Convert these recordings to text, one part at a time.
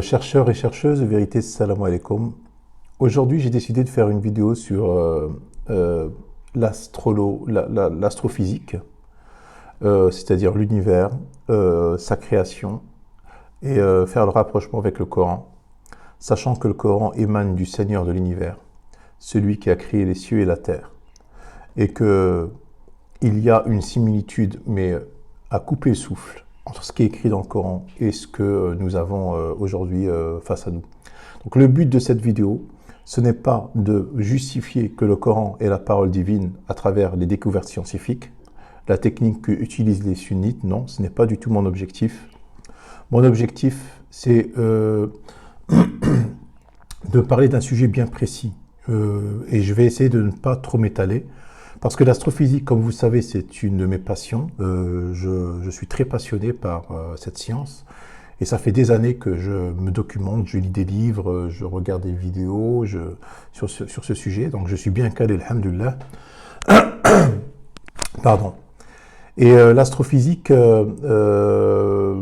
Chercheurs et chercheuses, vérité, salam alaikum. Aujourd'hui, j'ai décidé de faire une vidéo sur l'astrophysique, c'est-à-dire l'univers, sa création, et faire le rapprochement avec le Coran, sachant que le Coran émane du Seigneur de l'univers, celui qui a créé les cieux et la terre, et que il y a une similitude, mais à couper le souffle, entre ce qui est écrit dans le Coran et ce que nous avons aujourd'hui face à nous. Donc le but de cette vidéo, ce n'est pas de justifier que le Coran est la parole divine à travers les découvertes scientifiques, la technique qu'utilisent les sunnites, non, ce n'est pas du tout mon objectif. Mon objectif, c'est de parler d'un sujet bien précis, et je vais essayer de ne pas trop m'étaler, parce que l'astrophysique, comme vous savez, c'est une de mes passions. Je suis très passionné par cette science. Et ça fait des années que je me documente, je lis des livres, je regarde des vidéos sur ce sujet. Donc je suis bien calé, alhamdoulilah. Pardon. Et l'astrophysique me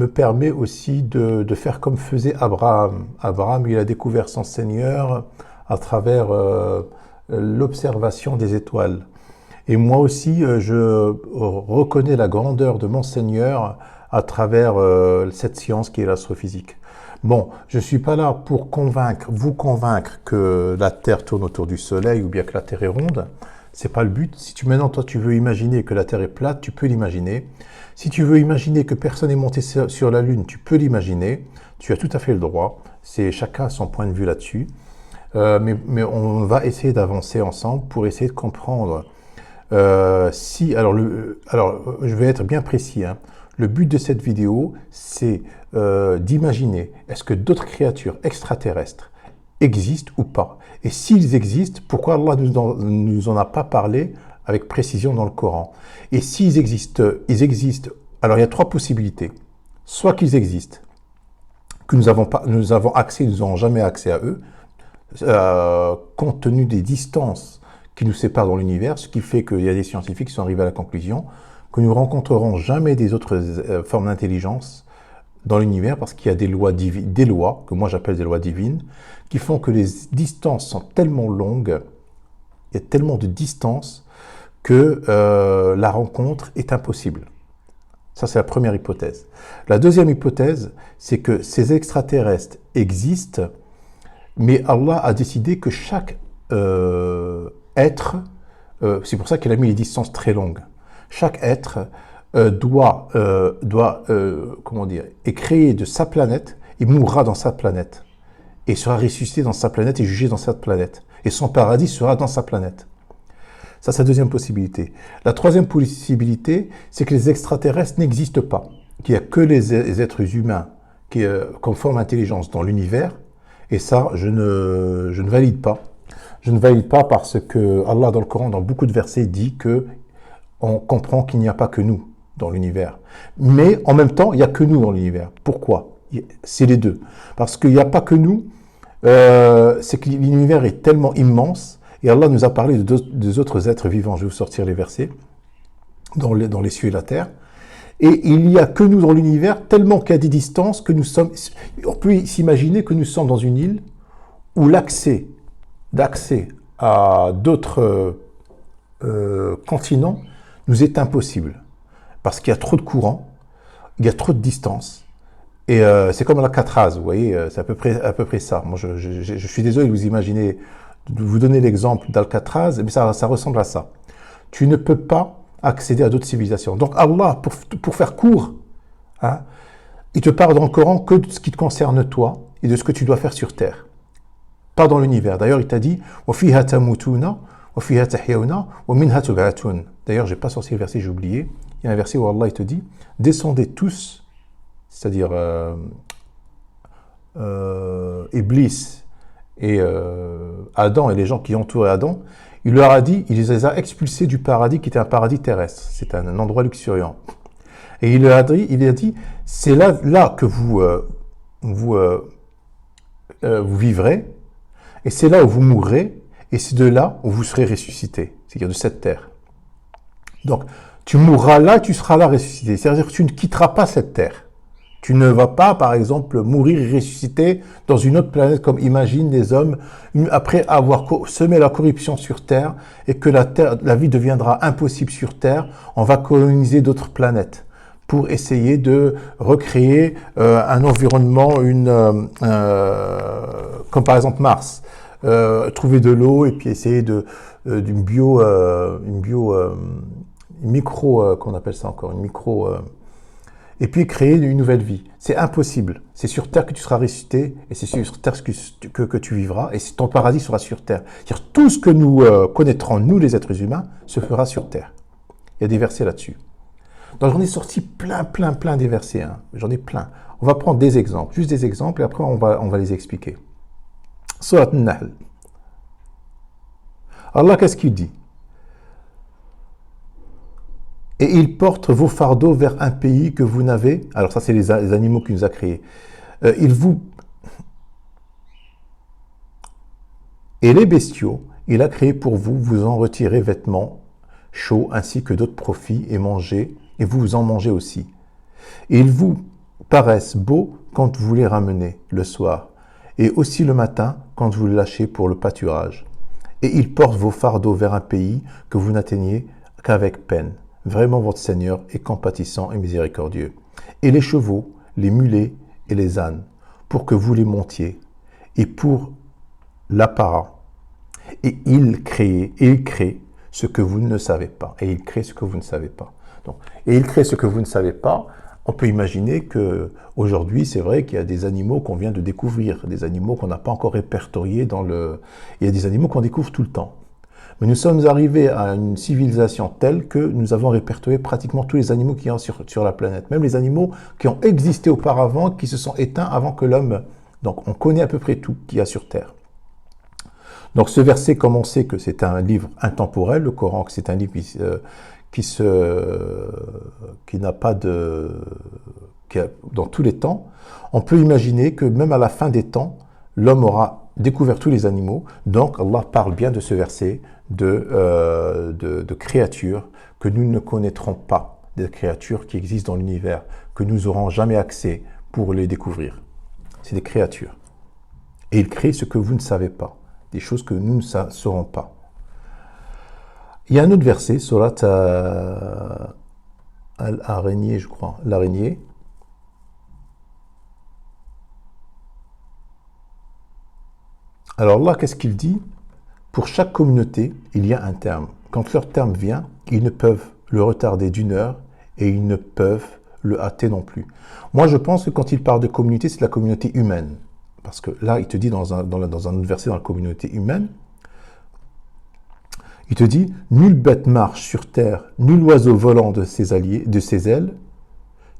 permet aussi de faire comme faisait Abraham. Abraham, il a découvert son Seigneur à travers l'observation des étoiles. Et moi aussi, je reconnais la grandeur de mon Seigneur à travers cette science qui est l'astrophysique. Bon, je ne suis pas là pour vous convaincre que la Terre tourne autour du Soleil ou bien que la Terre est ronde. C'est pas le but. Si maintenant, toi, tu veux imaginer que la Terre est plate, tu peux l'imaginer. Si tu veux imaginer que personne n'est monté sur la Lune, tu peux l'imaginer. Tu as tout à fait le droit. C'est chacun a son point de vue là-dessus. Mais on va essayer d'avancer ensemble pour essayer de comprendre alors, je vais être bien précis, hein. Le but de cette vidéo, c'est d'imaginer, est-ce que d'autres créatures extraterrestres existent ou pas? Et s'ils existent, pourquoi Allah nous en a pas parlé avec précision dans le Coran? Et s'ils existent, alors il y a trois possibilités. Soit qu'ils existent, que nous avons accès, nous n'avons jamais accès à eux, compte tenu des distances qui nous séparent dans l'univers, ce qui fait qu'il y a des scientifiques qui sont arrivés à la conclusion que nous ne rencontrerons jamais des autres formes d'intelligence dans l'univers parce qu'il y a des lois que moi j'appelle des lois divines, qui font que les distances sont tellement longues, il y a tellement de distances que la rencontre est impossible. Ça, c'est la première hypothèse. La deuxième hypothèse, c'est que ces extraterrestres existent, mais Allah a décidé que chaque être, c'est pour ça qu'il a mis les distances très longues. Chaque être doit est créé de sa planète et mourra dans sa planète. Et sera ressuscité dans sa planète et jugé dans cette planète. Et son paradis sera dans sa planète. Ça, c'est la deuxième possibilité. La troisième possibilité, c'est que les extraterrestres n'existent pas. Qu'il n'y a que les êtres humains qui forme intelligence dans l'univers. Et ça, je ne valide pas. Je ne valide pas parce que Allah, dans le Coran, dans beaucoup de versets, dit que on comprend qu'il n'y a pas que nous dans l'univers. Mais en même temps, il n'y a que nous dans l'univers. Pourquoi? C'est les deux. Parce qu'il n'y a pas que nous, c'est que l'univers est tellement immense, et Allah nous a parlé des autres êtres vivants. Je vais vous sortir les versets, dans les cieux et la terre. Et il n'y a que nous dans l'univers, tellement qu'il y a des distances que nous sommes... On peut s'imaginer que nous sommes dans une île où d'accès à d'autres continents nous est impossible. Parce qu'il y a trop de courants, il y a trop de distances. Et c'est comme l'Alcatraz, vous voyez, c'est à peu près ça. Moi, je suis désolé de vous imaginer, de vous donner l'exemple d'Alcatraz, mais ça ressemble à ça. Tu ne peux pas accéder à d'autres civilisations. Donc Allah, pour faire court, hein, il te parle dans le Coran que de ce qui te concerne toi et de ce que tu dois faire sur terre. Pas dans l'univers. D'ailleurs, il t'a dit وَفِيهَا تَمُوتُونَ وَفِيهَا تَحْيَوْنَ وَمِنْهَا تُبْعَثُونَ. D'ailleurs, j'ai pas sorti le verset, j'ai oublié. Il y a un verset où Allah il te dit descendez tous, c'est-à-dire Iblis et Adam et les gens qui entouraient Adam, il leur a dit, il les a expulsés du paradis qui était un paradis terrestre. C'est un endroit luxuriant. Et il a dit c'est là que vous vivrez, et c'est là où vous mourrez, et c'est de là où vous serez ressuscités, c'est-à-dire de cette terre. Donc, tu mourras là, tu seras là ressuscité. C'est-à-dire que tu ne quitteras pas cette terre. Tu ne vas pas, par exemple, mourir et ressusciter dans une autre planète, comme imagine des hommes, après avoir semé la corruption sur Terre et que la vie deviendra impossible sur Terre, on va coloniser d'autres planètes pour essayer de recréer un environnement, comme par exemple Mars. Trouver de l'eau et puis essayer d'une micro, qu'on appelle ça encore, une micro, et puis créer une nouvelle vie. C'est impossible. C'est sur Terre que tu seras ressuscité et c'est sur Terre que tu vivras et ton paradis sera sur Terre. C'est-à-dire tout ce que nous connaîtrons, nous les êtres humains, se fera sur Terre. Il y a des versets là-dessus. Donc j'en ai sorti plein des versets. Hein. J'en ai plein. On va prendre des exemples, juste des exemples et après on va les expliquer. Surat An-Nahl. Allah, qu'est-ce qu'il dit? Et il porte vos fardeaux vers un pays que vous n'avez. Alors ça, c'est les animaux qu'il nous a créés. Et les bestiaux, il a créé pour vous, vous en retirez vêtements chauds ainsi que d'autres profits et mangez, et vous en mangez aussi. Et ils vous paraissent beaux quand vous les ramenez le soir, et aussi le matin quand vous les lâchez pour le pâturage. Et il porte vos fardeaux vers un pays que vous n'atteignez qu'avec peine. Vraiment, votre Seigneur est compatissant et miséricordieux. Et les chevaux, les mulets et les ânes, pour que vous les montiez, et pour l'apparat. Et il crée ce que vous ne savez pas. Et il crée ce que vous ne savez pas. Donc, et il crée ce que vous ne savez pas. On peut imaginer que aujourd'hui, c'est vrai qu'il y a des animaux qu'on vient de découvrir, des animaux qu'on n'a pas encore répertoriés dans le. Il y a des animaux qu'on découvre tout le temps. Mais nous sommes arrivés à une civilisation telle que nous avons répertorié pratiquement tous les animaux qui sont sur la planète, même les animaux qui ont existé auparavant, qui se sont éteints avant que l'homme. Donc, on connaît à peu près tout qu'il y a sur Terre. Donc, ce verset, comme on sait que c'est un livre intemporel, le Coran, que c'est un livre qui n'a pas dans tous les temps, on peut imaginer que même à la fin des temps, l'homme aura découvert tous les animaux. Donc Allah parle bien de ce verset de créatures que nous ne connaîtrons pas, des créatures qui existent dans l'univers, que nous n'aurons jamais accès pour les découvrir. C'est des créatures. Et il crée ce que vous ne savez pas, des choses que nous ne saurons pas. Il y a un autre verset, Surat Al-Araignée, je crois, l'araignée. Alors là, qu'est-ce qu'il dit? Pour chaque communauté, il y a un terme. Quand leur terme vient, ils ne peuvent le retarder d'une heure et ils ne peuvent le hâter non plus. Moi, je pense que quand il parle de communauté, c'est la communauté humaine. Parce que là, il te dit dans un autre verset, dans la communauté humaine, il te dit, nulle bête marche sur terre, nul oiseau volant de ses ailes,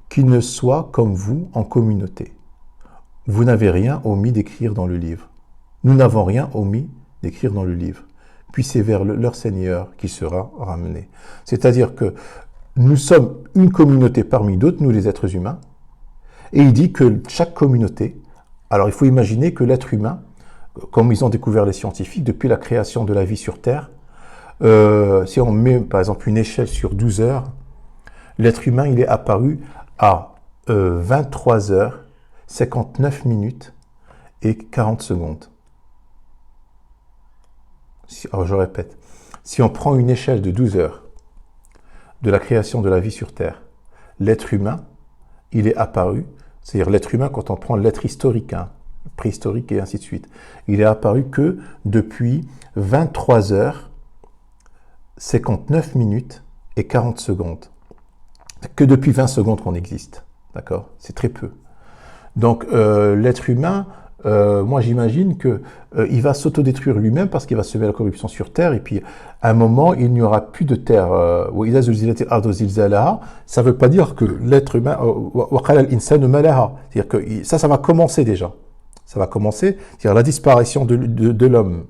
qui ne soit comme vous en communauté. Vous n'avez rien omis d'écrire dans le livre. Nous n'avons rien omis d'écrire dans le livre. Puis c'est vers leur Seigneur qui sera ramené. C'est-à-dire que nous sommes une communauté parmi d'autres, nous les êtres humains, et il dit que chaque communauté, alors il faut imaginer que l'être humain, comme ils ont découvert les scientifiques, depuis la création de la vie sur Terre, si on met par exemple une échelle sur 12 heures, l'être humain il est apparu à 23 heures, 59 minutes et 40 secondes. Alors je répète, si on prend une échelle de 12 heures de la création de la vie sur Terre, l'être humain, il est apparu, c'est-à-dire l'être humain quand on prend l'être historique, hein, préhistorique et ainsi de suite, il est apparu que depuis 23 heures, 59 minutes et 40 secondes. Que depuis 20 secondes qu'on existe. D'accord? C'est très peu. Donc, l'être humain, moi j'imagine qu'il va s'autodétruire lui-même parce qu'il va semer la corruption sur Terre et puis à un moment, il n'y aura plus de Terre. Ça ne veut pas dire que l'être humain... C'est-à-dire que ça va commencer déjà. Ça va commencer, c'est-à-dire la disparition de l'homme.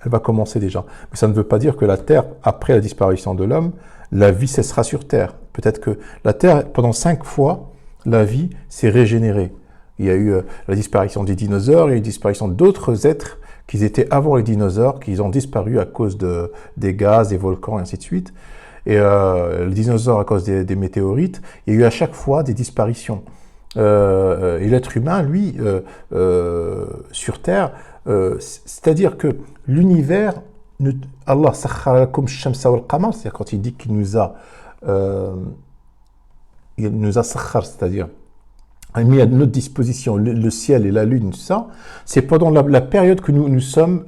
Elle va commencer déjà. Mais ça ne veut pas dire que la Terre, après la disparition de l'homme, la vie cessera sur Terre. Peut-être que la Terre, pendant 5 fois, la vie s'est régénérée. Il y a eu la disparition des dinosaures, il y a eu la disparition d'autres êtres qui étaient avant les dinosaures, qui ont disparu à cause des gaz, des volcans, et ainsi de suite. Et les dinosaures à cause des météorites, il y a eu à chaque fois des disparitions. et l'être humain, lui, sur Terre, c'est-à-dire que l'univers, Allah sakhkhara lakum ash-shamsa wal qamar, c'est-à-dire quand il dit euh, il nous a sakhkhar, c'est-à-dire a mis à notre disposition le ciel et la lune, tout ça, c'est pendant la période que nous sommes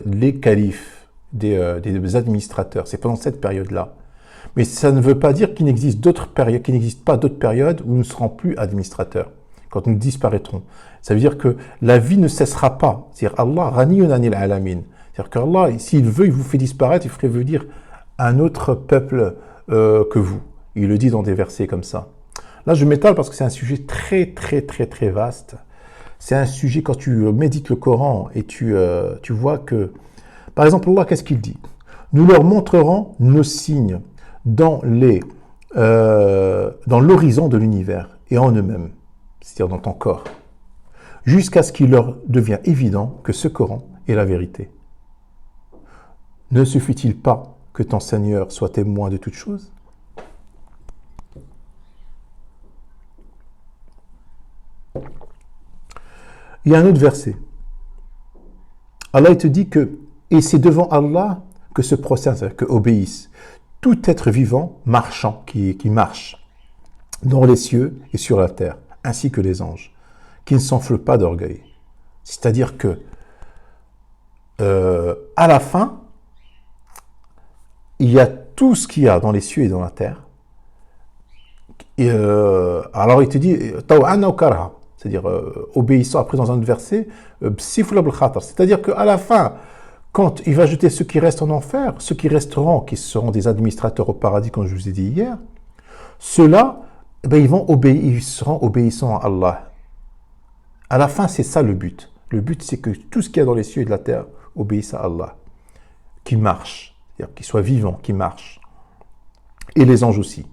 les califes, des administrateurs, c'est pendant cette période-là. Mais ça ne veut pas dire qu'il n'existe pas d'autres périodes où nous ne serons plus administrateurs, quand nous disparaîtrons. Ça veut dire que la vie ne cessera pas. C'est-à-dire Allah ghaniyun anil alamin. C'est-à-dire qu'Allah, s'il veut, il vous fait disparaître, il ferait venir un autre peuple que vous. Il le dit dans des versets comme ça. Là, je m'étale parce que c'est un sujet très, très, très, très vaste. C'est un sujet, quand tu médites le Coran et tu vois que, par exemple, Allah, qu'est-ce qu'il dit? Nous leur montrerons nos signes dans l'horizon de l'univers et en eux-mêmes, c'est-à-dire dans ton corps, jusqu'à ce qu'il leur devienne évident que ce Coran est la vérité. Ne suffit-il pas que ton Seigneur soit témoin de toutes choses? Il y a un autre verset. Allah il te dit que, et c'est devant Allah que se prosterne, c'est-à-dire que obéissent tout être vivant marchant, qui marche dans les cieux et sur la terre, ainsi que les anges, qui ne s'enflent pas d'orgueil. C'est-à-dire que, à la fin, il y a tout ce qu'il y a dans les cieux et dans la terre. Et, alors il te dit, Taw'ana ou karha, c'est-à-dire obéissant, après dans un autre verset, c'est-à-dire qu'à la fin, quand il va jeter ceux qui restent en enfer, ceux qui resteront, qui seront des administrateurs au paradis, comme je vous ai dit hier, ceux-là, ils seront obéissants à Allah. À la fin, c'est ça le but. Le but, c'est que tout ce qu'il y a dans les cieux et de la terre obéisse à Allah, qui marche, c'est-à-dire qu'il soit vivant, qui marche. Et les anges aussi.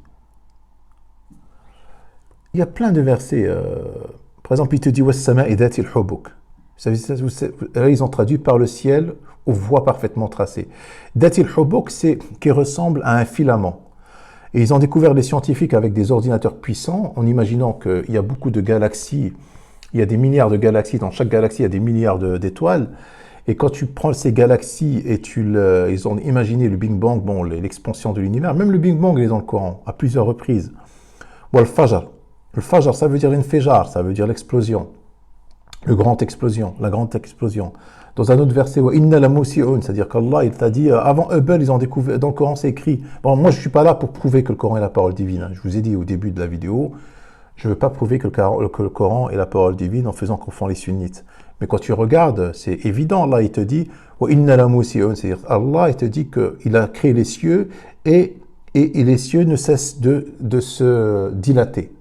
Il y a plein de versets. Par exemple, il te dit وَالسَّمَاءِ ذَاتِ الْحُبُكِ. Là, ils ont traduit par le ciel aux voies parfaitement tracées. ذَاتِ الْحُبُكِ, c'est qui ressemble à un filament. Et ils ont découvert, les scientifiques, avec des ordinateurs puissants, en imaginant qu'il y a beaucoup de galaxies, il y a des milliards de galaxies, dans chaque galaxie, il y a des milliards d'étoiles. Et quand tu prends ces galaxies et ils ont imaginé le Big Bang, bon, l'expansion de l'univers, même le Big Bang, il est dans le Coran, à plusieurs reprises. Le Fajr, ça veut dire l'infejar, ça veut dire l'explosion. La grande explosion. Dans un autre verset, c'est-à-dire qu'Allah, il t'a dit, avant Hubble, ils ont découvert, dans le Coran, c'est écrit. Bon, moi, je ne suis pas là pour prouver que le Coran est la parole divine. Hein. Je vous ai dit au début de la vidéo, je ne veux pas prouver que le Coran est la parole divine en faisant confondre les sunnites. Mais quand tu regardes, c'est évident, Allah, il te dit, c'est-à-dire Allah, il te dit qu'il a créé les cieux et les cieux ne cessent de se dilater.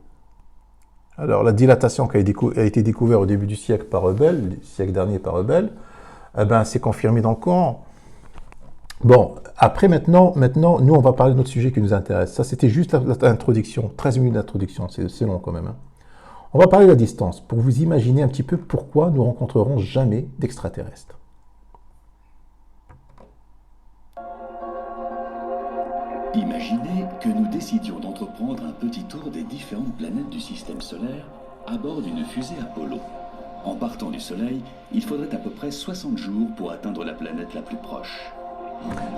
Alors, la dilatation qui a été découverte au début du siècle par Hubble, le siècle dernier par Hubble, c'est confirmé dans le Coran. Bon, après, maintenant, nous, on va parler de notre sujet qui nous intéresse. Ça, c'était juste l'introduction, 13 minutes d'introduction, c'est long quand même. Hein. On va parler de la distance, pour vous imaginer un petit peu pourquoi nous rencontrerons jamais d'extraterrestres. Imaginez que nous décidions d'entreprendre un petit tour des différentes planètes du système solaire à bord d'une fusée Apollo. En partant du Soleil, il faudrait à peu près 60 jours pour atteindre la planète la plus proche.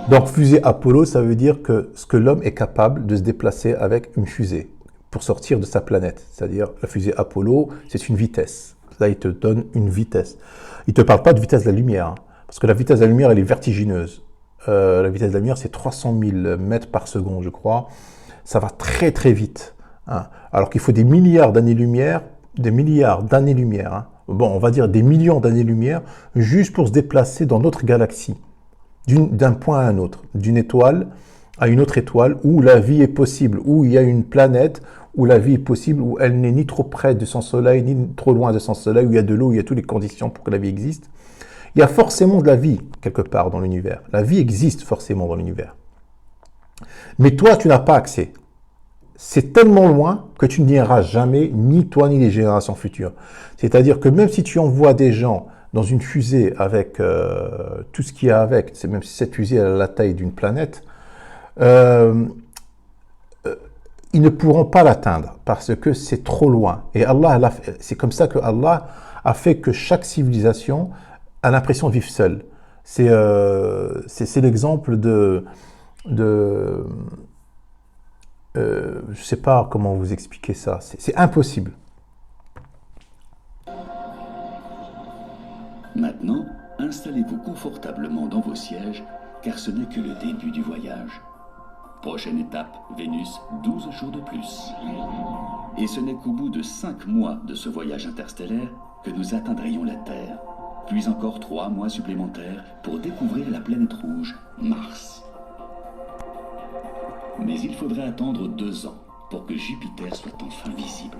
Donc, fusée Apollo, ça veut dire que l'homme est capable de se déplacer avec une fusée pour sortir de sa planète. C'est-à-dire, la fusée Apollo, c'est une vitesse. Là, il te donne une vitesse. Il ne te parle pas de vitesse de la lumière, hein, parce que la vitesse de la lumière, elle est vertigineuse. La vitesse de la lumière, c'est 300 000 mètres par seconde, je crois. Ça va très, très vite. Hein. Alors qu'il faut des milliards d'années-lumière, hein. Bon, on va dire des millions d'années-lumière, juste pour se déplacer dans notre galaxie, d'un point à un autre, d'une étoile à une autre étoile, où la vie est possible, où il y a une planète, où la vie est possible, où elle n'est ni trop près de son soleil, ni trop loin de son soleil, où il y a de l'eau, où il y a toutes les conditions pour que la vie existe. Il y a forcément de la vie quelque part dans l'univers. La vie existe forcément dans l'univers. Mais toi, tu n'as pas accès. C'est tellement loin que tu n'y iras jamais, ni toi, ni les générations futures. C'est-à-dire que même si tu envoies des gens dans une fusée avec tout ce qu'il y a avec, même si cette fusée a la taille d'une planète, il ils ne pourront pas l'atteindre parce que c'est trop loin. Et Allah, c'est comme ça que Allah a fait que chaque civilisation a l'impression de vivre seule. C'est l'exemple je ne sais pas comment vous expliquer ça. C'est impossible. Maintenant, installez-vous confortablement dans vos sièges, car ce n'est que le début du voyage. Prochaine étape, Vénus, 12 jours de plus. Et ce n'est qu'au bout de 5 mois de ce voyage interstellaire que nous atteindrions la Terre. Puis encore 3 mois supplémentaires pour découvrir la planète rouge, Mars. Mais il faudrait attendre 2 ans pour que Jupiter soit enfin visible.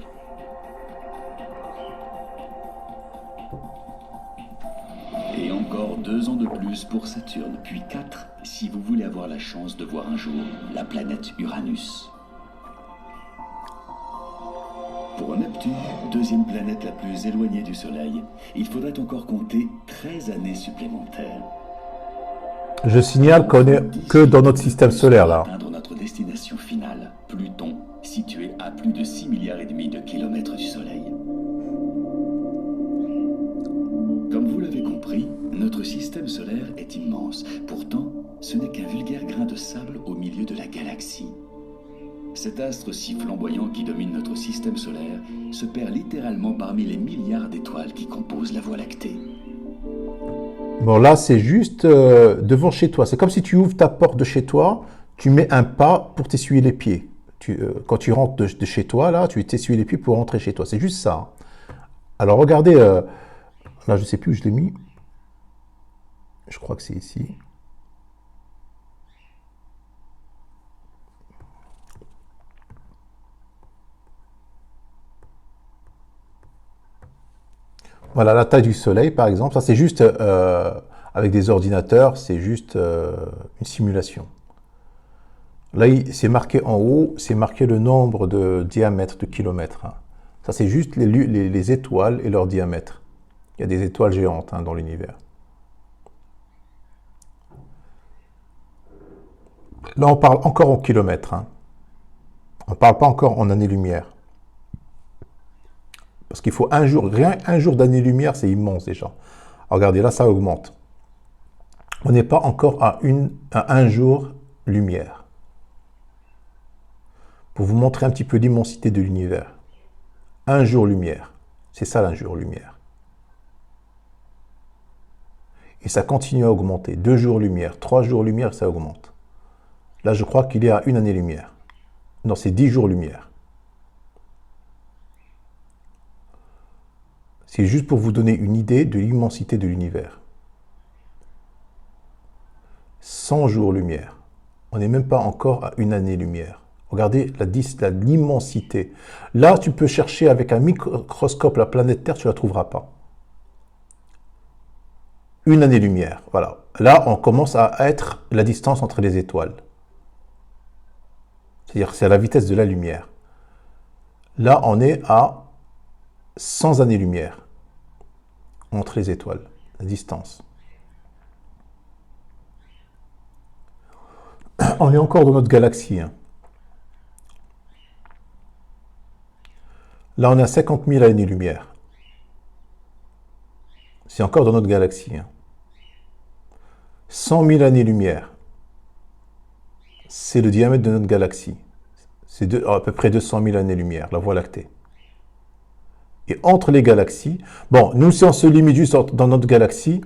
Et encore 2 ans de plus pour Saturne, puis 4 si vous voulez avoir la chance de voir un jour la planète Uranus. Pour Neptune, deuxième planète la plus éloignée du Soleil, il faudrait encore compter 13 années supplémentaires. Je signale qu'on n'est que dans notre système solaire là. Pour atteindre notre destination finale, Pluton, situé à plus de 6,5 milliards de kilomètres du Soleil. Comme vous l'avez compris, notre système solaire est immense. Pourtant, ce n'est qu'un vulgaire grain de sable au milieu de la galaxie. Cet astre si flamboyant qui domine notre système solaire se perd littéralement parmi les milliards d'étoiles qui composent la Voie lactée. Bon, là, c'est juste devant chez toi. C'est comme si tu ouvres ta porte de chez toi, tu mets un pas pour t'essuyer les pieds. Quand tu rentres de chez toi, là, tu t'essuies les pieds pour rentrer chez toi. C'est juste ça. Alors, regardez, là, je ne sais plus où je l'ai mis. Je crois que c'est ici. Voilà, la taille du Soleil, par exemple. Ça, c'est juste, avec des ordinateurs, c'est juste une simulation. Là, c'est marqué en haut, c'est marqué le nombre de diamètres de kilomètres. Hein. Ça, c'est juste les étoiles et leur diamètre. Il y a des étoiles géantes dans l'univers. Là, on parle encore en kilomètres. Hein. On ne parle pas encore en années-lumière. Parce qu'il faut un jour, rien un jour d'année-lumière, c'est immense déjà. Alors, regardez, là, ça augmente. On n'est pas encore à un jour-lumière. Pour vous montrer un petit peu l'immensité de l'univers. Un jour-lumière. C'est ça, l'un jour-lumière. Et ça continue à augmenter. 2 jours-lumière, 3 jours-lumière, ça augmente. Là, je crois qu'il est à 1 année-lumière. Non, c'est 10 jours-lumière. C'est juste pour vous donner une idée de l'immensité de l'univers. 100 jours-lumière. On n'est même pas encore à 1 année-lumière. Regardez l'immensité. Là, tu peux chercher avec un microscope la planète Terre, tu ne la trouveras pas. 1 année-lumière, voilà. Là, on commence à être la distance entre les étoiles. C'est-à-dire c'est à la vitesse de la lumière. Là, on est à 100 années-lumière entre les étoiles, la distance. On est encore dans notre galaxie. Hein. Là, on est à 50 000 années-lumière. C'est encore dans notre galaxie. Hein. 100 000 années-lumière. C'est le diamètre de notre galaxie. C'est à peu près 200 000 années-lumière, la Voie lactée. Et entre les galaxies, bon, nous, si on se limite juste dans notre galaxie,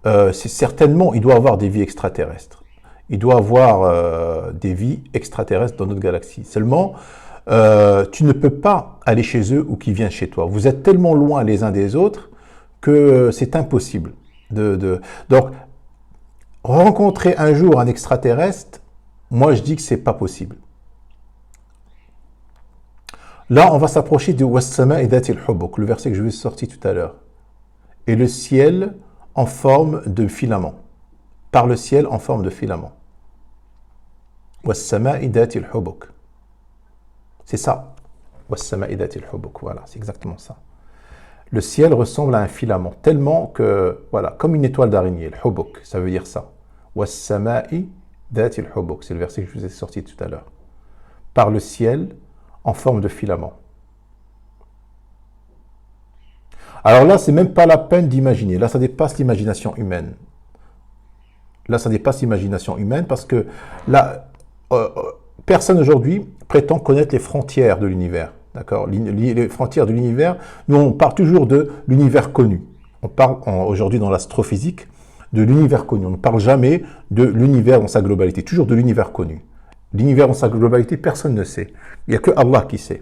c'est certainement, il doit y avoir des vies extraterrestres. Il doit y avoir des vies extraterrestres dans notre galaxie. Seulement, tu ne peux pas aller chez eux ou qu'ils viennent chez toi. Vous êtes tellement loin les uns des autres que c'est impossible. Donc, rencontrer un jour un extraterrestre, moi je dis que c'est pas possible. Là, on va s'approcher de Wassama'i dhatil hubuk, le verset que je vous ai sorti tout à l'heure. Et le ciel en forme de filament. Par le ciel en forme de filament. Wassama'i dhatil hubuk. C'est ça. Wassama'i dhatil hubuk. Voilà, c'est exactement ça. Le ciel ressemble à un filament, tellement que, voilà, comme une étoile d'araignée, le hubuk, ça veut dire ça. was-sama'i dhati al-hubuk. C'est le verset que je vous ai sorti tout à l'heure. Par le ciel en forme de filament. Alors là, c'est même pas la peine d'imaginer. Là, ça dépasse l'imagination humaine. Là, ça dépasse l'imagination humaine parce que là, personne aujourd'hui prétend connaître les frontières de l'univers. D'accord ? Les frontières de l'univers, nous, on parle toujours de l'univers connu. On parle aujourd'hui dans l'astrophysique de l'univers connu. On ne parle jamais de l'univers dans sa globalité, toujours de l'univers connu. L'univers dans sa globalité, personne ne sait. Il n'y a que Allah qui sait.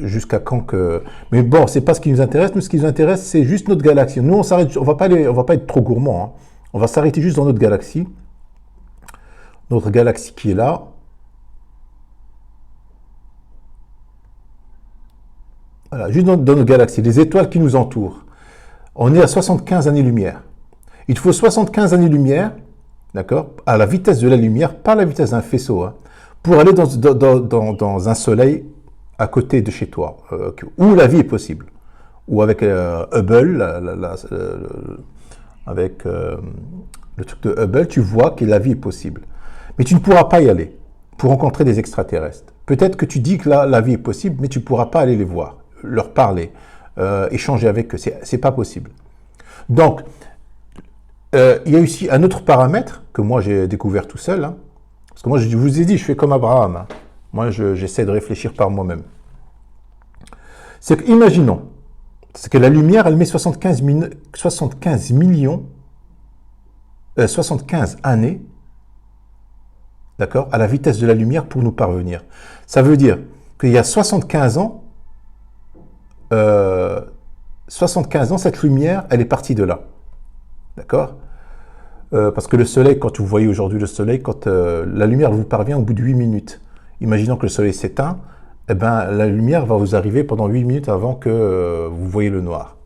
Jusqu'à quand que... Mais bon, c'est pas ce qui nous intéresse. Nous, ce qui nous intéresse, c'est juste notre galaxie. Nous, on s'arrête. On va pas être trop gourmand. Hein. On va s'arrêter juste dans notre galaxie. Notre galaxie qui est là. Voilà, juste dans notre galaxie, les étoiles qui nous entourent. On est à 75 années-lumière. Il faut 75 années-lumière, d'accord, à la vitesse de la lumière, pas la vitesse d'un faisceau, hein, pour aller dans un soleil à côté de chez toi, où la vie est possible. Ou avec Hubble, avec le truc de Hubble, tu vois que la vie est possible. Mais tu ne pourras pas y aller pour rencontrer des extraterrestres. Peut-être que tu dis que la vie est possible, mais tu ne pourras pas aller les voir, leur parler, échanger avec eux. C'est pas possible. Donc, il y a aussi un autre paramètre que moi j'ai découvert tout seul. Hein, parce que moi, je vous ai dit, je fais comme Abraham. Hein. Moi, j'essaie de réfléchir par moi-même. C'est que, imaginons, c'est que la lumière, elle met 75 années, d'accord, à la vitesse de la lumière pour nous parvenir. Ça veut dire qu'il y a 75 ans, cette lumière, elle est partie de là. D'accord ? Parce que le soleil, quand vous voyez aujourd'hui le soleil, quand la lumière vous parvient au bout de 8 minutes, imaginons que le soleil s'éteint, eh ben, la lumière va vous arriver pendant 8 minutes avant que vous voyez le noir.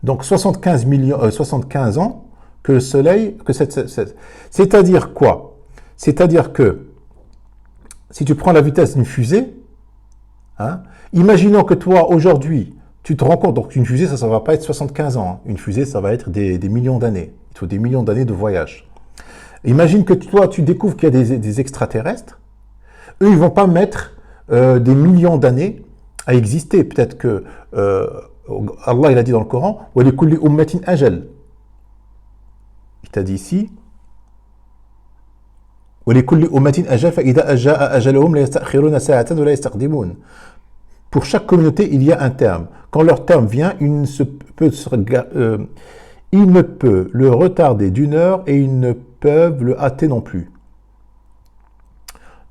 Donc 75 ans que le soleil... C'est-à-dire quoi ? C'est-à-dire que si tu prends la vitesse d'une fusée, hein, imaginons que toi, aujourd'hui, tu te rends compte, donc une fusée, ça ne va pas être 75 ans. Hein. Une fusée, ça va être des millions d'années. Il faut des millions d'années de voyage. Imagine que toi, tu découvres qu'il y a des extraterrestres. Eux, ils ne vont pas mettre des millions d'années à exister. Peut-être que Allah, il a dit dans le Coran, « Wa li kulli ummatin ajal ». Il t'a dit ici, « Wa li kulli ummatin ajal fa idha jaa ajaluhum la yastakhiruna sa'atan wa la yastaqdimun ». Pour chaque communauté, il y a un terme. Quand leur terme vient, il ne peut le retarder d'1 heure et ils ne peuvent le hâter non plus.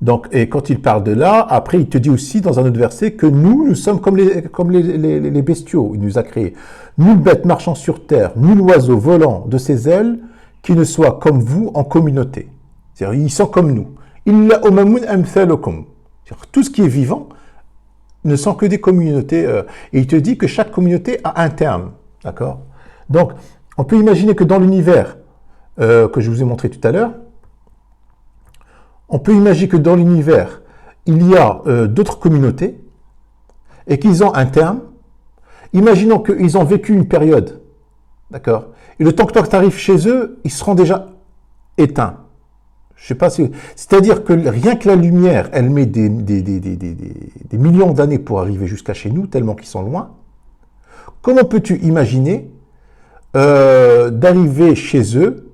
Donc, et quand il parle de là, après il te dit aussi dans un autre verset que nous sommes comme les bestiaux. Il nous a créés. Nul bête marchant sur terre, nul oiseau volant de ses ailes qui ne soit comme vous en communauté. C'est-à-dire, ils sont comme nous. Illa umamun amthalukum. Tout ce qui est vivant ne sont que des communautés. Et il te dit que chaque communauté a un terme. D'accord ? Donc, on peut imaginer que dans l'univers que je vous ai montré tout à l'heure, on peut imaginer que dans l'univers, il y a d'autres communautés et qu'ils ont un terme. Imaginons qu'ils ont vécu une période. D'accord ? Et le temps que toi tu arrives chez eux, ils seront déjà éteints. Je sais pas si... C'est-à-dire que rien que la lumière, elle met des millions d'années pour arriver jusqu'à chez nous, tellement qu'ils sont loin. Comment peux-tu imaginer d'arriver chez eux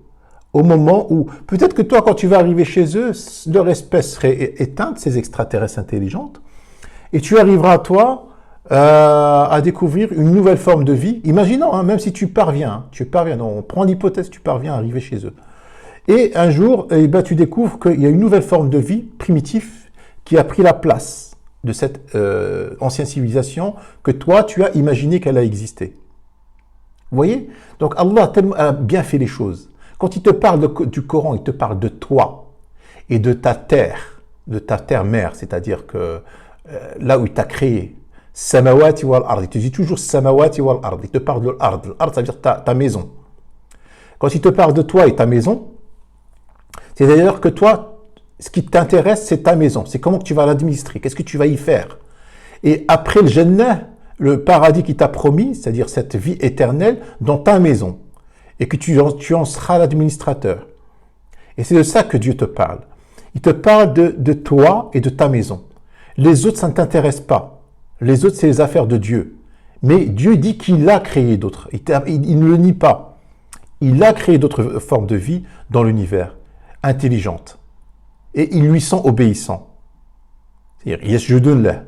au moment où... Peut-être que toi, quand tu vas arriver chez eux, leur espèce serait éteinte, ces extraterrestres intelligentes, et tu arriveras, toi, à découvrir une nouvelle forme de vie. Imaginons, hein, même si tu parviens, non, on prend l'hypothèse, tu parviens à arriver chez eux. Et un jour, eh ben, tu découvres qu'il y a une nouvelle forme de vie primitive qui a pris la place de cette ancienne civilisation que toi, tu as imaginé qu'elle a existé. Vous voyez ? Donc Allah a bien fait les choses. Quand il te parle du Coran, il te parle de toi et de ta terre mère, c'est-à-dire que là où il t'a créé, samawati wal ard, il te dit toujours samawati wal ard, il te parle de l'ard, l'ard ça veut dire ta maison. Quand il te parle de toi et ta maison, c'est-à-dire que toi, ce qui t'intéresse, c'est ta maison. C'est comment tu vas l'administrer, qu'est-ce que tu vas y faire. Et après le Jannah, le paradis qui t'a promis, c'est-à-dire cette vie éternelle dans ta maison. et que tu en seras l'administrateur. Et c'est de ça que Dieu te parle. Il te parle de toi et de ta maison. Les autres, ça ne t'intéresse pas. Les autres, c'est les affaires de Dieu. Mais Dieu dit qu'il a créé d'autres. Il ne le nie pas. Il a créé d'autres formes de vie dans l'univers, intelligentes. Et ils lui sont obéissants. C'est-à-dire, yasjudun lah.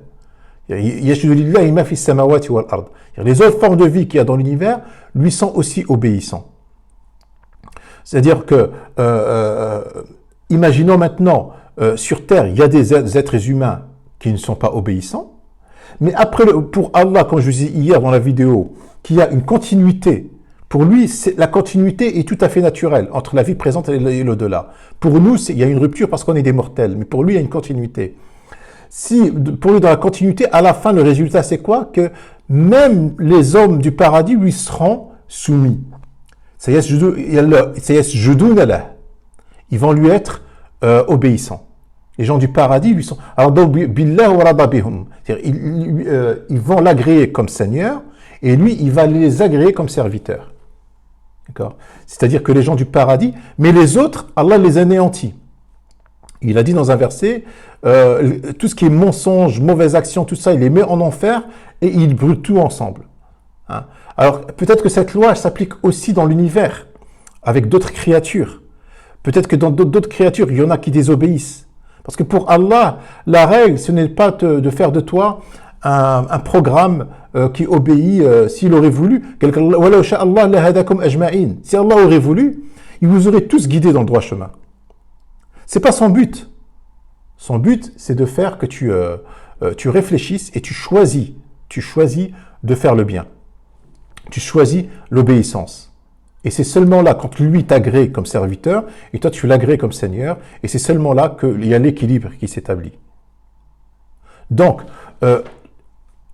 Yasjudu lillahi ma fi samawati wal ard. Les autres formes de vie qu'il y a dans l'univers lui sont aussi obéissants. C'est-à-dire que, imaginons maintenant, sur Terre, il y a des êtres humains qui ne sont pas obéissants, mais après, pour Allah, comme je vous disais hier dans la vidéo, qu'il y a une continuité. Pour lui, la continuité est tout à fait naturelle entre la vie présente et l'au-delà. Pour nous, il y a une rupture parce qu'on est des mortels, mais pour lui, il y a une continuité. Pour lui, dans la continuité, à la fin, le résultat, c'est quoi? Que même les hommes du paradis lui seront soumis. Ils vont lui être obéissants. Les gens du paradis lui sont. Alors, ils vont l'agréer comme Seigneur et lui, il va les agréer comme serviteurs. D'accord? C'est-à-dire que les gens du paradis, mais les autres, Allah les anéantit. Il a dit dans un verset, tout ce qui est mensonge, mauvaise action, tout ça, il les met en enfer et il brûle tout ensemble. Hein? Alors, peut-être que cette loi s'applique aussi dans l'univers, avec d'autres créatures. Peut-être que dans d'autres créatures, il y en a qui désobéissent. Parce que pour Allah, la règle, ce n'est pas de faire de toi un programme qui obéit s'il aurait voulu. Si Allah aurait voulu, il vous aurait tous guidés dans le droit chemin. C'est pas son but. Son but, c'est de faire que tu réfléchisses et tu choisis de faire le bien. Tu choisis l'obéissance. Et c'est seulement là, quand lui t'agrée comme serviteur, et toi tu l'agrées comme Seigneur, et c'est seulement là qu'il y a l'équilibre qui s'établit. Donc,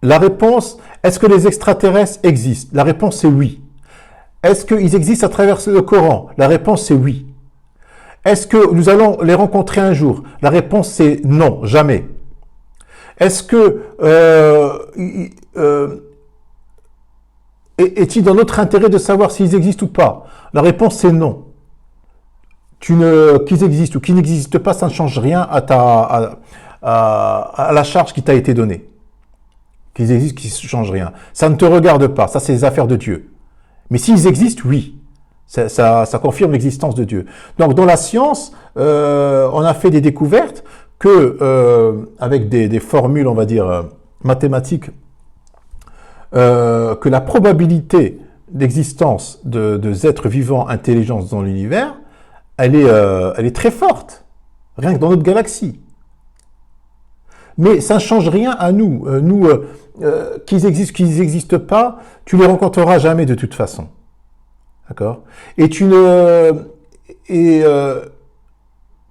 la réponse, est-ce que les extraterrestres existent? La réponse est oui. Est-ce qu'ils existent à travers le Coran? La réponse est oui. Est-ce que nous allons les rencontrer un jour? La réponse c'est non, jamais. Est-ce que est-il dans notre intérêt de savoir s'ils existent ou pas? La réponse c'est non. Qu'ils existent ou qu'ils n'existent pas, ça ne change rien à la charge qui t'a été donnée. Qu'ils existent, qu'ils ne changent rien. Ça ne te regarde pas, ça c'est les affaires de Dieu. Mais s'ils existent, oui. Ça confirme l'existence de Dieu. Donc dans la science, on a fait des découvertes que, avec des formules, on va dire, mathématiques, que la probabilité d'existence de êtres vivants intelligents dans l'univers, elle est très forte, rien que dans notre galaxie. Mais ça ne change rien à nous. Qu'ils existent, qu'ils n'existent pas, tu les rencontreras jamais de toute façon. D'accord?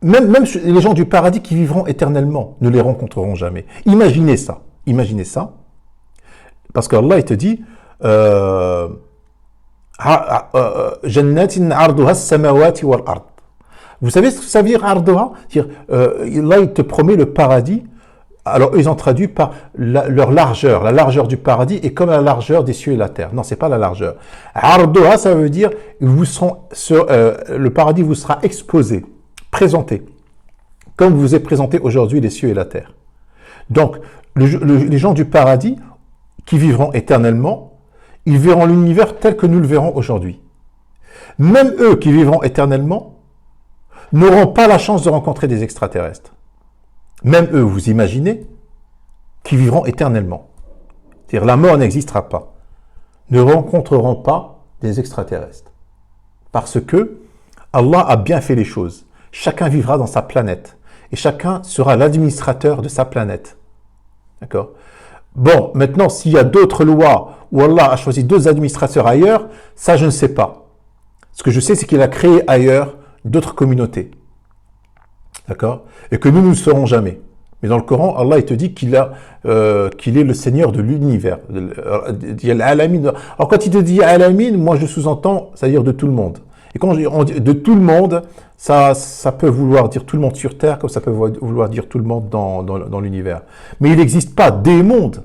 Même les gens du paradis qui vivront éternellement ne les rencontreront jamais. Imaginez ça. Imaginez ça. Parce qu'Allah, il te dit Jannatin arduha as-samawati wal ard. Vous savez ce que ça veut dire arduha? Là, il te promet le paradis. Alors, ils ont traduit par leur largeur. La largeur du paradis est comme la largeur des cieux et la terre. Non, c'est pas la largeur. Arduha, ça veut dire le paradis vous sera exposé, présenté, comme vous est présenté aujourd'hui les cieux et la terre. Donc, les gens du paradis qui vivront éternellement, ils verront l'univers tel que nous le verrons aujourd'hui. Même eux qui vivront éternellement n'auront pas la chance de rencontrer des extraterrestres. Même eux, vous imaginez, qui vivront éternellement. C'est-à-dire la mort n'existera pas. Ne rencontreront pas des extraterrestres. Parce que Allah a bien fait les choses. Chacun vivra dans sa planète. Et chacun sera l'administrateur de sa planète. D'accord? Bon, maintenant, s'il y a d'autres lois où Allah a choisi d'autres administrateurs ailleurs, ça je ne sais pas. Ce que je sais, c'est qu'il a créé ailleurs d'autres communautés. D'accord? Et que nous ne le saurons jamais. Mais dans le Coran, Allah il te dit qu'il est le Seigneur de l'univers. Alors quand il te dit Alamin, moi je sous-entends, c'est-à-dire de tout le monde. Et quand on dit de tout le monde, ça peut vouloir dire tout le monde sur Terre, comme ça peut vouloir dire tout le monde dans l'univers. Mais il n'existe pas des mondes.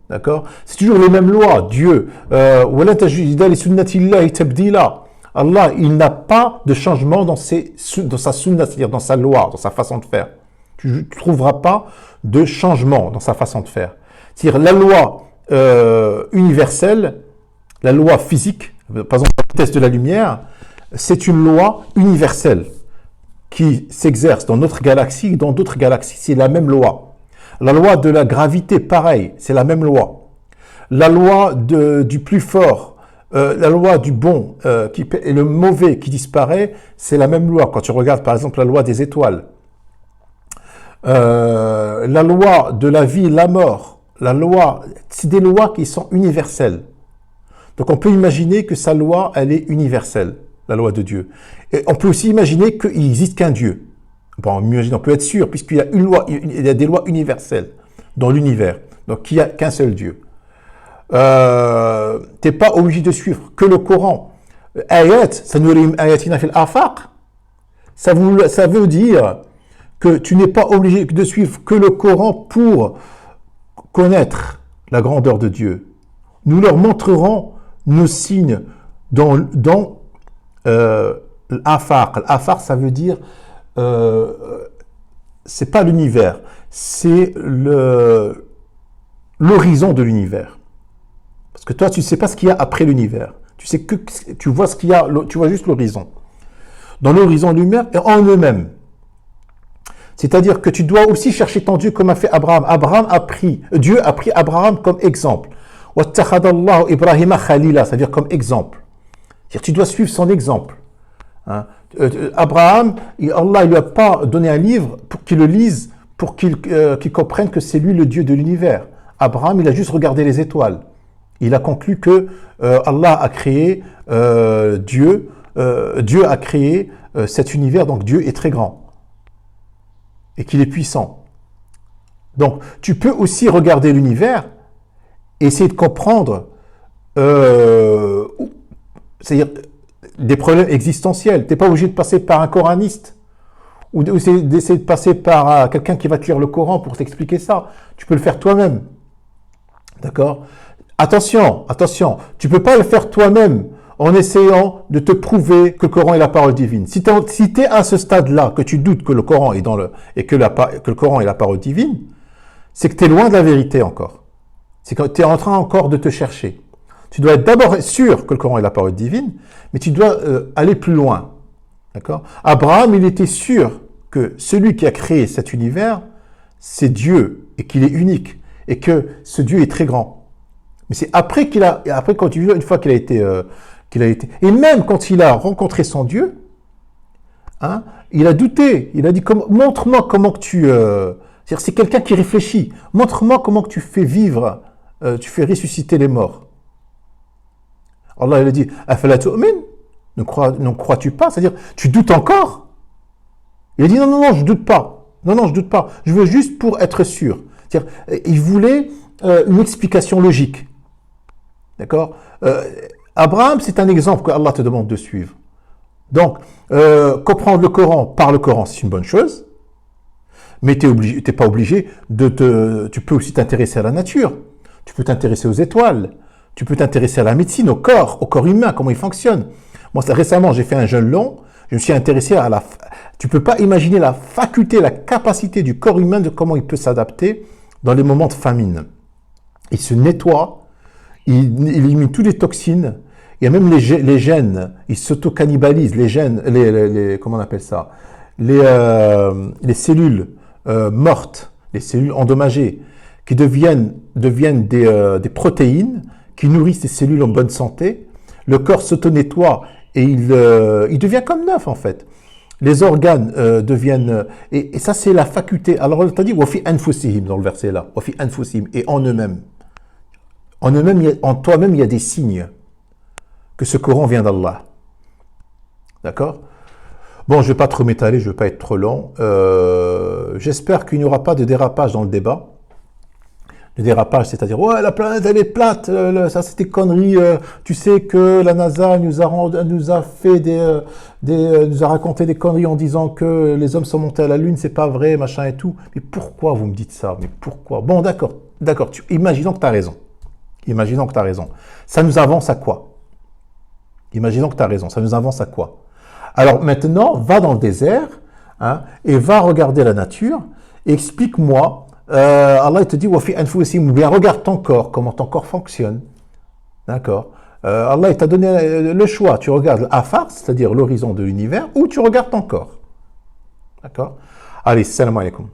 D'accord? C'est toujours les mêmes lois. Dieu. وَلَن تَجِدَ لِسُنَّةِ اللَّهِ تَبْدِيلًا. Allah, il n'a pas de changement dans sa sunna, c'est-à-dire dans sa loi, dans sa façon de faire. Tu ne trouveras pas de changement dans sa façon de faire. C'est-à-dire la loi universelle, la loi physique, par exemple la vitesse de la lumière, c'est une loi universelle qui s'exerce dans notre galaxie et dans d'autres galaxies. C'est la même loi. La loi de la gravité, pareil, c'est la même loi. La loi du plus fort, la loi du bon et le mauvais qui disparaît, c'est la même loi. Quand tu regardes par exemple la loi des étoiles, la loi de la vie et la mort, c'est des lois qui sont universelles. Donc on peut imaginer que sa loi, elle est universelle, la loi de Dieu. Et on peut aussi imaginer qu'il n'existe qu'un Dieu. Bon, on peut être sûr, puisqu'il y a une loi, il y a des lois universelles dans l'univers. Donc il n'y a qu'un seul Dieu. Tu n'es pas obligé de suivre que le Coran. Ayat, ça veut dire que tu n'es pas obligé de suivre que le Coran pour connaître la grandeur de Dieu. Nous leur montrerons nos signes dans l'afaq. L'afaq, ça veut dire c'est pas l'univers, c'est l'horizon de l'univers. Parce que toi, tu ne sais pas ce qu'il y a après l'univers. Tu vois ce qu'il y a, tu vois juste l'horizon. Dans l'horizon de l'univers et en eux-mêmes. C'est-à-dire que tu dois aussi chercher ton Dieu comme a fait Abraham. Dieu a pris Abraham comme exemple. وَاتَّخَذَ Ibrahima khalila, c'est-à-dire comme exemple. C'est-à-dire tu dois suivre son exemple. Hein? Abraham, Allah ne lui a pas donné un livre pour qu'il le lise, pour qu'il comprenne que c'est lui le Dieu de l'univers. Abraham, il a juste regardé les étoiles. Il a conclu que Allah a créé Dieu. Dieu a créé cet univers, donc Dieu est très grand. Et qu'il est puissant. Donc, tu peux aussi regarder l'univers et essayer de comprendre c'est-à-dire des problèmes existentiels. Tu n'es pas obligé de passer par un coraniste ou d'essayer de passer par quelqu'un qui va te lire le Coran pour t'expliquer ça. Tu peux le faire toi-même. D'accord? Attention, tu ne peux pas le faire toi-même en essayant de te prouver que le Coran est la parole divine. Si tu es à ce stade-là, que tu doutes que le Coran est que le Coran est la parole divine, c'est que tu es loin de la vérité encore. C'est que tu es en train encore de te chercher. Tu dois être d'abord sûr que le Coran est la parole divine, mais tu dois aller plus loin. D'accord? Abraham, il était sûr que celui qui a créé cet univers, c'est Dieu, et qu'il est unique, et que ce Dieu est très grand. Mais c'est après une fois qu'il a été, et même quand il a rencontré son Dieu, hein, il a douté. Il a dit, montre-moi comment que c'est-à-dire, c'est quelqu'un qui réfléchit. Montre-moi comment que tu fais vivre, tu fais ressusciter les morts. Allah, il a dit, afala tu'min? Ne crois-tu pas? C'est-à-dire, tu doutes encore? Il a dit, non, je doute pas. Non, je doute pas. Je veux juste pour être sûr. C'est-à-dire, il voulait une explication logique. D'accord? Abraham, c'est un exemple que Allah te demande de suivre. Donc, comprendre le Coran par le Coran, c'est une bonne chose. Mais tu n'es pas obligé tu peux aussi t'intéresser à la nature. Tu peux t'intéresser aux étoiles. Tu peux t'intéresser à la médecine, au corps humain, comment il fonctionne. Moi, récemment, j'ai fait un jeûne long. Je me suis intéressé à tu peux pas imaginer la faculté, la capacité du corps humain de comment il peut s'adapter dans les moments de famine. Il se nettoie, il élimine toutes les toxines. Il y a même les gènes, ils s'auto-cannibalisent, les gènes, comment on appelle ça, les cellules mortes, les cellules endommagées, qui deviennent des protéines qui nourrissent les cellules en bonne santé. Le corps s'auto-nettoie et il devient comme neuf en fait. Les organes deviennent... Et ça, c'est la faculté. Alors, on t'a dit « Wafi anfusihim » dans le verset là. « Wafi anfusihim » et en eux-mêmes. En toi-même, il y a des signes que ce Coran vient d'Allah. D'accord? Bon, je ne vais pas trop m'étaler, je ne veux pas être trop long. J'espère qu'il n'y aura pas de dérapage dans le débat. Le dérapage, c'est-à-dire, ouais, la planète, elle est plate, ça c'est des conneries. Tu sais que la NASA nous a raconté des conneries en disant que les hommes sont montés à la Lune, c'est pas vrai, machin et tout. Mais pourquoi vous me dites ça? Mais pourquoi? Bon, d'accord. D'accord, imaginons que tu as raison. Imaginons que tu as raison. Ça nous avance à quoi? Imaginons que tu as raison. Ça nous avance à quoi? Alors maintenant, va dans le désert, hein, et va regarder la nature. Explique-moi. Allah il te dit, Wafi anfusikum, ou bien regarde ton corps, comment ton corps fonctionne. D'accord. Allah il t'a donné le choix. Tu regardes l'afar, c'est-à-dire l'horizon de l'univers, ou tu regardes ton corps. D'accord. Allez, salam alaikum.